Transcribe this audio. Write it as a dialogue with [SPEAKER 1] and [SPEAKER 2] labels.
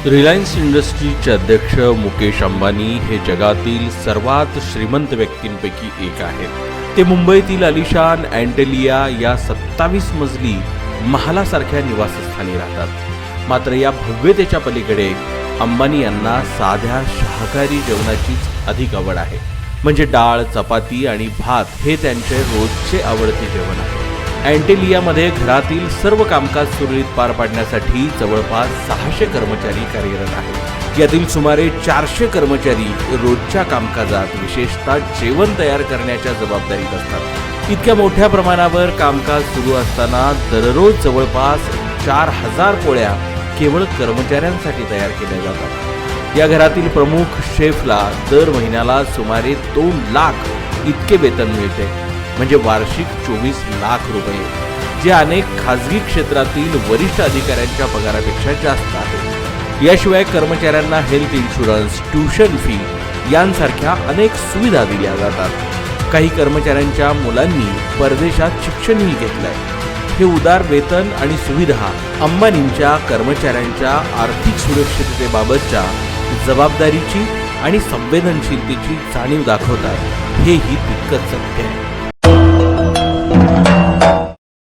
[SPEAKER 1] Reliance इंडस्ट्रीजचे अध्यक्ष मुकेश अंबानी हे जगातील सर्वात श्रीमंत व्यक्तींपैकी एक आहेत। ते मुंबईतील अलिशान अँटेलिया या 27 मजली महालासारख्या निवासस्थानी राहतात। मात्र या भव्यतेच्या पलीकडे अंबानी यांना साध्या शाकाहारी जेवणाचीच अधिक आवड आहे। म्हणजे डाळ, चपाती आणि भात हे त्यांचे रोजचे आवडते जेवण आहे। अँटेलियामध्ये घरातील सर्व कामकाज सुरळीत पार पाडण्यासाठी जवळपास 600 कर्मचारी कार्यरत आहेत। यातील सुमारे 400 कर्मचारी रोजच्या कामकाजात विशेषतः जेवण तयार करण्याच्या जबाबदारीत असतात। इतक्या मोठ्या प्रमाणावर कामकाज सुरू असताना दररोज जवळपास 4000 पोळ्या केवळ कर्मचाऱ्यांसाठी तयार केल्या जातात। या घरातील प्रमुख शेफला दर महिन्याला सुमारे 2 लाख इतके वेतन मिळते, म्हणजे वार्षिक 24 लाख रुपये, जे अनेक खासगी क्षेत्रातील वरिष्ठ अधिकाऱ्यांच्या पगारापेक्षा जास्त आहे। याशिवाय कर्मचाऱ्यांना हेल्थ इन्शुरन्स, ट्यूशन फी यांसारख्या अनेक सुविधा दिल्या जातात। काही कर्मचाऱ्यांच्या मुलांनी परदेशात शिक्षणही घेतलंय। हे उदार वेतन आणि सुविधा अंबानींच्या कर्मचाऱ्यांच्या आर्थिक सुरक्षिततेबाबतच्या जबाबदारीची आणि संवेदनशीलतेची जाणीव दाखवतात, हेही तितकंच सत्य आहे।